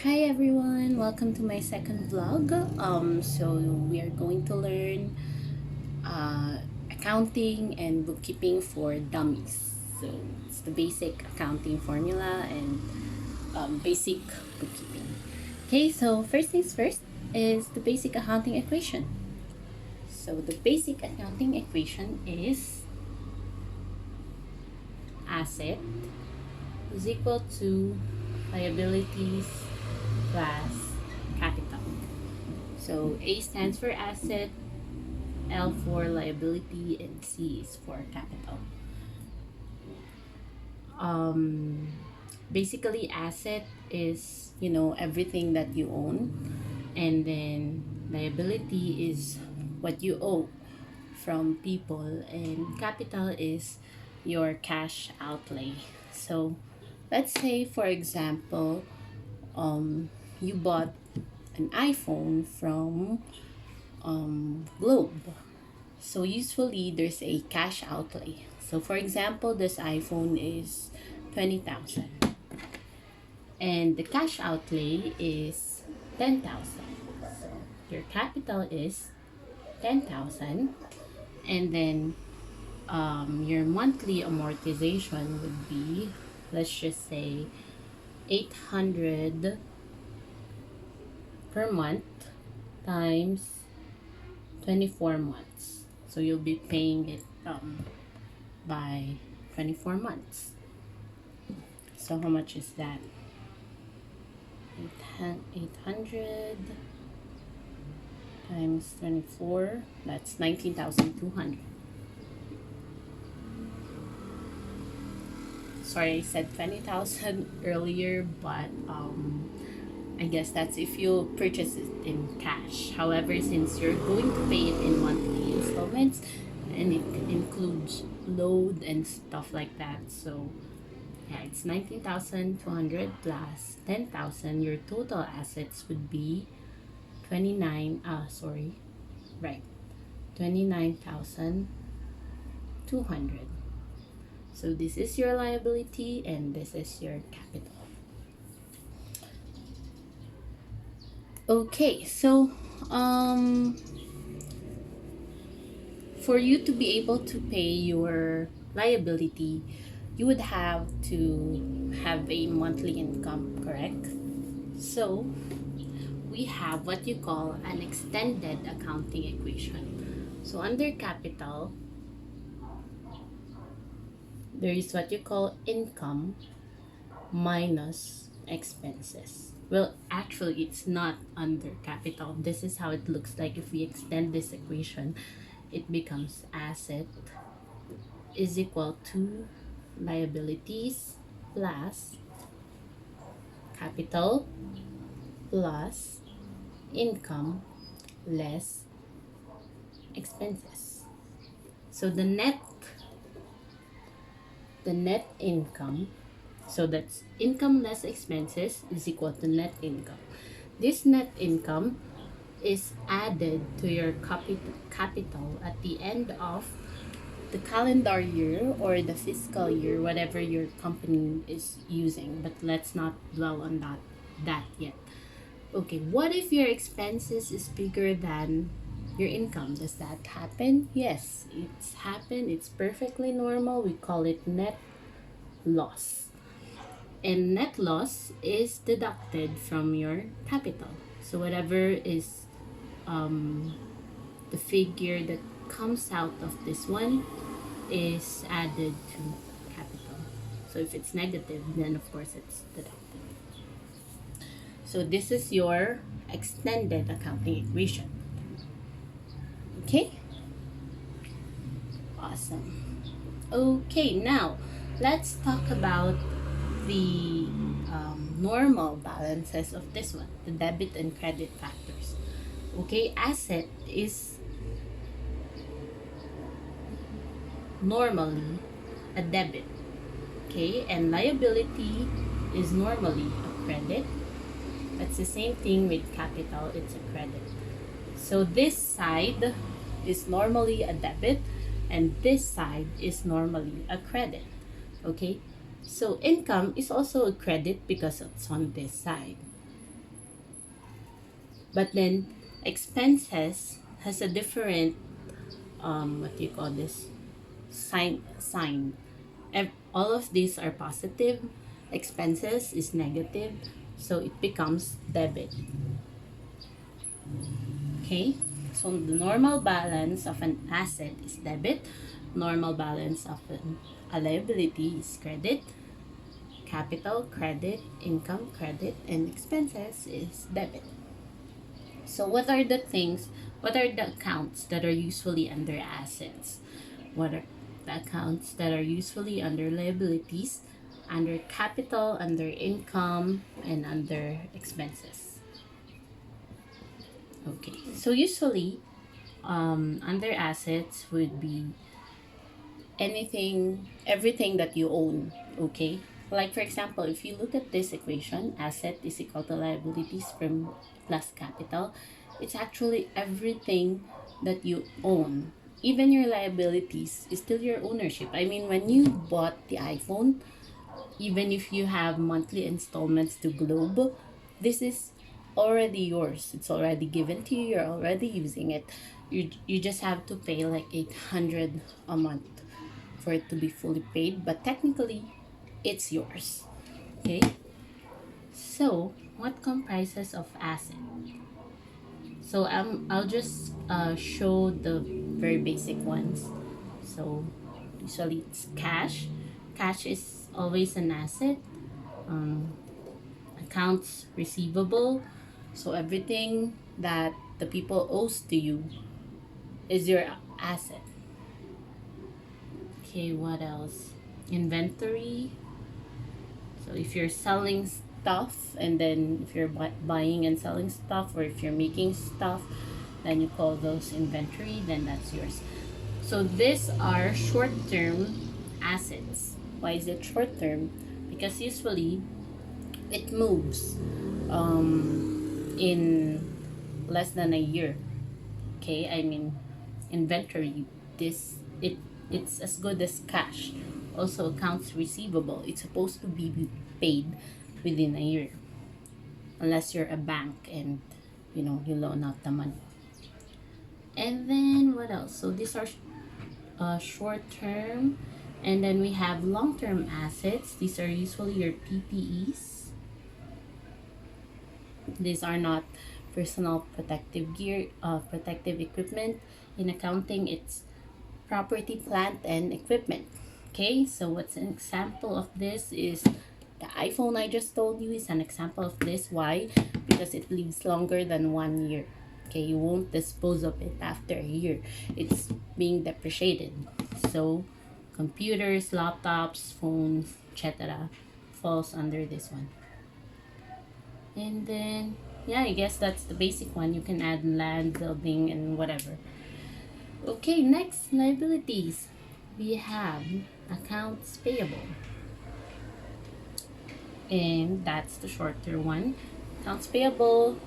Hi everyone, welcome to my second vlog. So we are going to learn accounting and bookkeeping for dummies. So it's the basic accounting formula and basic bookkeeping. Okay, so first things first is the basic accounting equation. So the basic accounting equation is asset is equal to liabilities plus capital. So A stands for asset, L for liability, and C is for capital. Um, Basically, asset is everything that you own, and then liability is what you owe from people, and capital is your cash outlay. So, let's say for example, you bought an iPhone from Globe. So usually there's a cash outlay. So for example, this iPhone is 20,000 and the cash outlay is 10,000. So your capital is 10,000, and then your monthly amortization would be, let's just say, 800 per month times 24 months. So you'll be paying it by 24 months. So how much is that? 800 times 24, that's 19,200. Sorry, I said 20,000 earlier, but I guess that's if you purchase it in cash. However, since you're going to pay it in monthly installments, and it includes load and stuff like that, so yeah, it's 19,200 plus 10,000. Your total assets would be 29. Right, 29,200. So this is your liability and this is your capital. Okay, so for you to be able to pay your liability, you would have to have a monthly income, correct? So we have what you call an extended accounting equation. So under capital, there is what you call income minus expenses. Well, actually, it's not under capital. This is how it looks like if we extend this equation. It becomes asset is equal to liabilities plus capital plus income less expenses. So the net income, so that's income less expenses, is equal to net income. This net income is added to your capital at the end of the calendar year or the fiscal year, whatever your company is using. But let's not dwell on that yet. Okay, what if your expenses is bigger than your income? Does that happen? Yes, it's happened. It's perfectly normal. We call it net loss. And net loss is deducted from your capital. So whatever is the figure that comes out of this one is added to capital. So if it's negative, then of course it's deducted. So this is your extended accounting equation. Okay? Awesome. Okay, now let's talk about the normal balances of this one, the debit and credit factors. Okay, asset is normally a debit, okay, and liability is normally a credit. That's the same thing with capital, it's a credit. So this side is normally a debit and this side is normally a credit. Okay, so income is also a credit because it's on this side. But then expenses has a different what do you call this, sign. All of these are positive, expenses is negative, so it becomes debit. Okay, so the normal balance of an asset is debit, normal balance of a liability is credit, capital credit, income credit, and expenses is debit. So what are the accounts that are usually under assets? What are the accounts that are usually under liabilities, under capital, under income, and under expenses? Okay, so usually under assets would be everything that you own. Okay, like for example, if you look at this equation, asset is equal to liabilities from plus capital, it's actually everything that you own. Even your liabilities is still your ownership. I mean, when you bought the iPhone, even if you have monthly installments to Globe, this is already yours. It's already given to you. You're already using it. You just have to pay like 800 a month for it to be fully paid, but technically it's yours. Okay? So, what comprises of asset? So I'll just show the very basic ones. So usually it's cash. Cash is always an asset. Um, Accounts receivable. So everything that the people owes to you is your asset. Okay, what else? Inventory. So if you're selling stuff, and then if you're buying and selling stuff, or if you're making stuff, then you call those inventory, then that's yours. So these are short-term assets. Why is it short-term? Because usually it moves in less than a year. Okay, I mean inventory. It's as good as cash. Also accounts receivable. It's supposed to be paid within a year, unless you're a bank and you loan out the money. And then what else? So these are short term, and then we have long term assets. These are usually your PPEs. These are not personal protective gear, protective equipment. In accounting, it's property, plant, and equipment. Okay, so what's an example of this is the iPhone I just told you is an example of this. Why? Because it lives longer than 1 year. Okay, you won't dispose of it after a year. It's being depreciated. So computers, laptops, phones, etc. falls under this one. And then yeah, I guess that's the basic one. You can add land, building, and whatever. Okay, next, liabilities. We have accounts payable, and that's the shorter one. Accounts payable,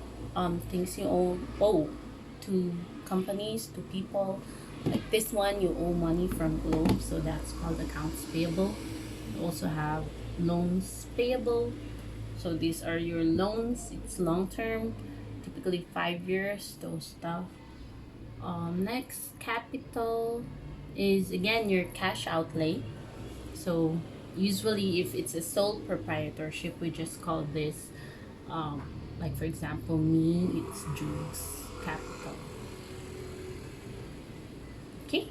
things you owe to companies, to people. Like this one, you owe money from Globe, so that's called accounts payable. You also have loans payable. So these are your loans. It's long term, typically 5 years. Those stuff. Next, capital is again your cash outlay. So usually if it's a sole proprietorship, we just call this like for example me, it's Jude's capital. Okay,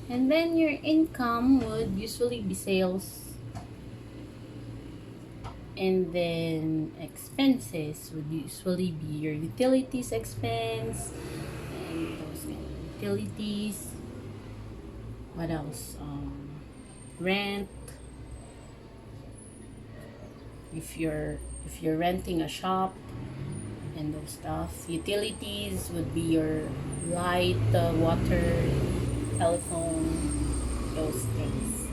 and then your income would usually be sales, and then expenses would usually be your utilities expense, and those kind of utilities. What else? Rent. If you're renting a shop and those stuff. Utilities would be your light, water, telephone, those things.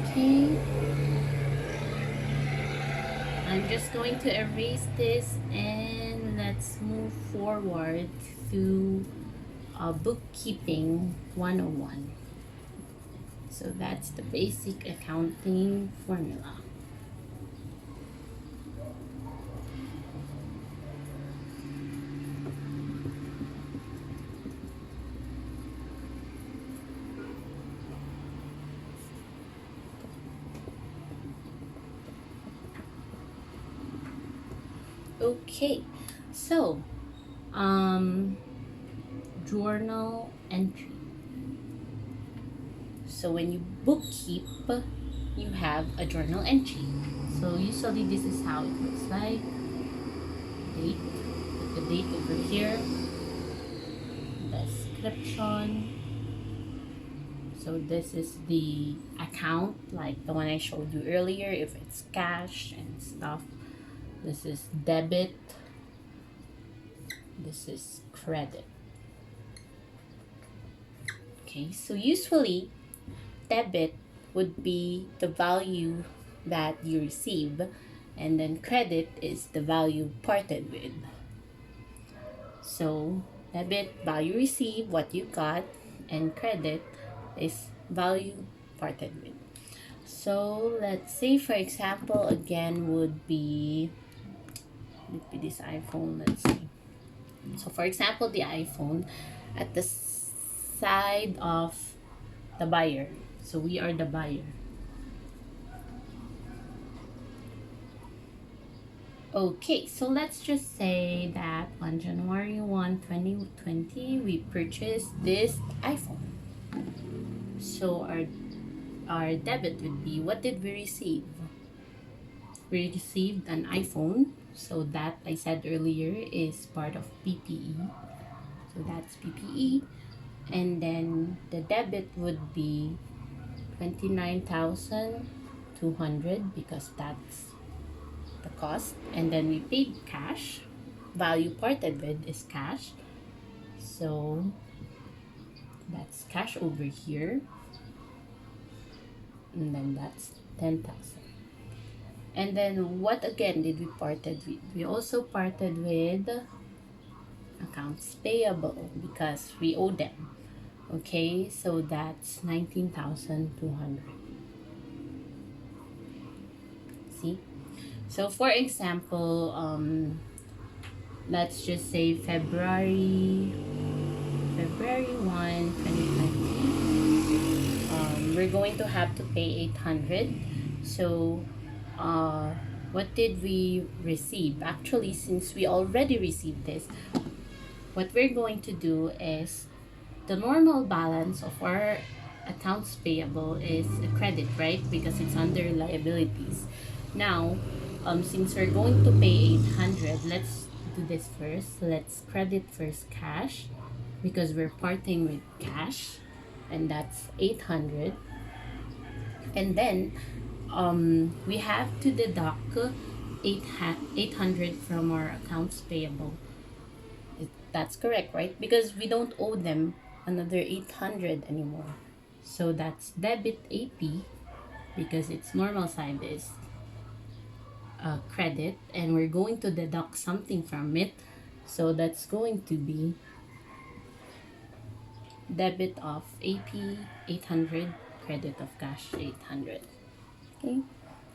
Okay. I'm just going to erase this, and let's move forward to bookkeeping 101. So that's the basic accounting formula. Okay, so um, journal entry. So when you bookkeep, you have a journal entry. So usually this is how it looks like. Date, put the date over here, description. So this is the account, like the one I showed you earlier, if it's cash and stuff. This is debit, this is credit. Okay, so usually debit would be the value that you receive, and then credit is the value parted with. So debit, value received, what you got, and credit is value parted with. So let's say, for example, again would be this iPhone. Let's see. So for example, the iPhone at the side of the buyer. So we are the buyer. Okay, so let's just say that on January 1, 2020, we purchased this iPhone. So our debit would be, what did we receive? We received an iPhone. So that I said earlier is part of PPE. So that's PPE. And then the debit would be 29,200 because that's the cost. And then we paid cash. Value parted with is cash. So that's cash over here. And then that's 10,000. And then what again did we parted with? We also parted with accounts payable because we owe them. Okay, so that's 19,200. See? So for example, let's just say February 1, 2020. We're going to have to pay 800. So what did we receive? Actually, since we already received this, what we're going to do is the normal balance of our accounts payable is a credit, right? Because it's under liabilities. Now, since we're going to pay 800, let's do this first. Let's credit first cash because we're parting with cash, and that's 800. And then we have to deduct 800 from our accounts payable. That's correct, right? Because we don't owe them another 800 anymore. So that's debit AP because its normal side is credit, and we're going to deduct something from it. So that's going to be debit of AP 800, credit of cash 800. Okay,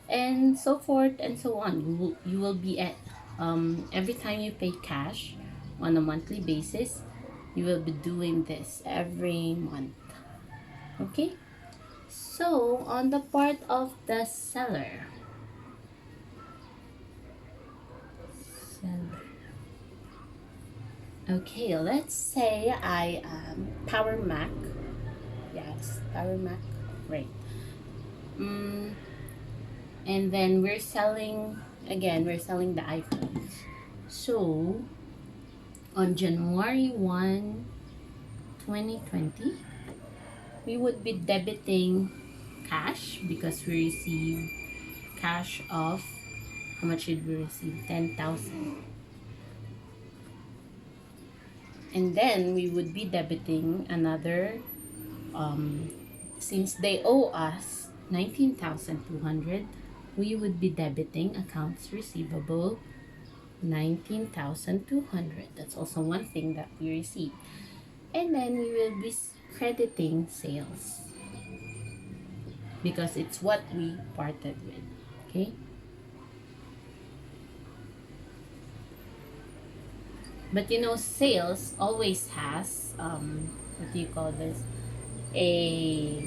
and so forth and so on. You will be at every time you pay cash on a monthly basis, you will be doing this every month. Okay, so on the part of the seller. Okay, let's say I am Power Mac. Yes, Power Mac, right. mm, and then we're selling, again we're selling the iPhones. So on January 1, 2020, we would be debiting cash because we received cash of, how much did we receive? 10,000. And then we would be debiting another, since they owe us 19,200, we would be debiting accounts receivable 19,200. That's also one thing that we received. And then we will be crediting sales because it's what we parted with. Okay, but you know, sales always has what do you call this, a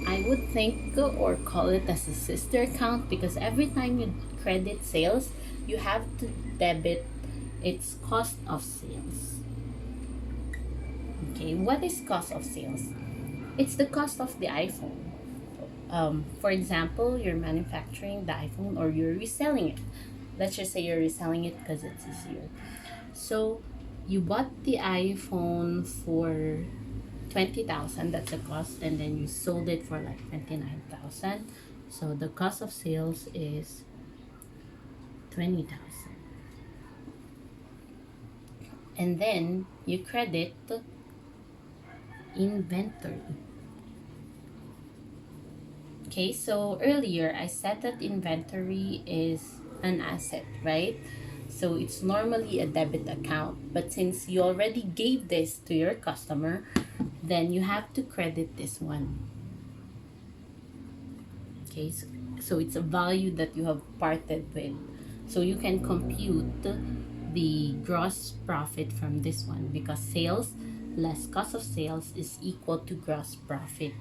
I would think or call it as a sister account, because every time you credit sales, you have to debit its cost of sales. Okay, what is cost of sales? It's the cost of the iPhone. For example, you're manufacturing the iPhone or you're reselling it. Let's just say you're reselling it because it's easier. So you bought the iPhone for 20,000, that's the cost, and then you sold it for like 29,000. So the cost of sales is 20,000. And then you credit inventory. Okay, so earlier I said that inventory is an asset, right? So it's normally a debit account. But since you already gave this to your customer, then you have to credit this one. Okay, so it's a value that you have parted with. So you can compute the gross profit from this one, because sales less cost of sales is equal to gross profit.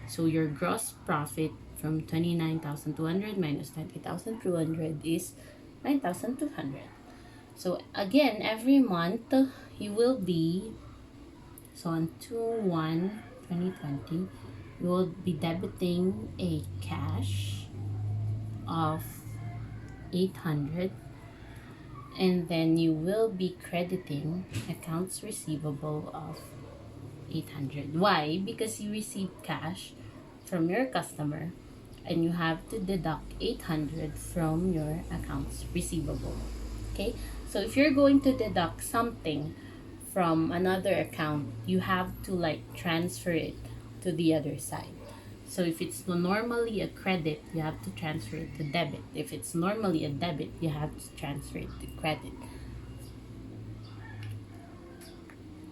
So your gross profit from 29,200 minus 20,200 is 9,200. So again, every month you will be, so on 2/1/2020, you will be debiting a cash of 800, and then you will be crediting accounts receivable of 800. Why? Because you received cash from your customer and you have to deduct 800 from your accounts receivable. Okay, so if you're going to deduct something from another account, you have to like transfer it to the other side. So if it's normally a credit, you have to transfer it to debit. If it's normally a debit, you have to transfer it to credit.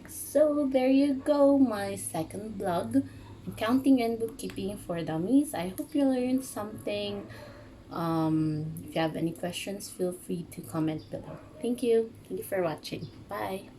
So there you go, my second blog, Accounting and Bookkeeping for Dummies. I hope you learned something. If you have any questions, feel free to comment below. Thank you. Thank you for watching. Bye.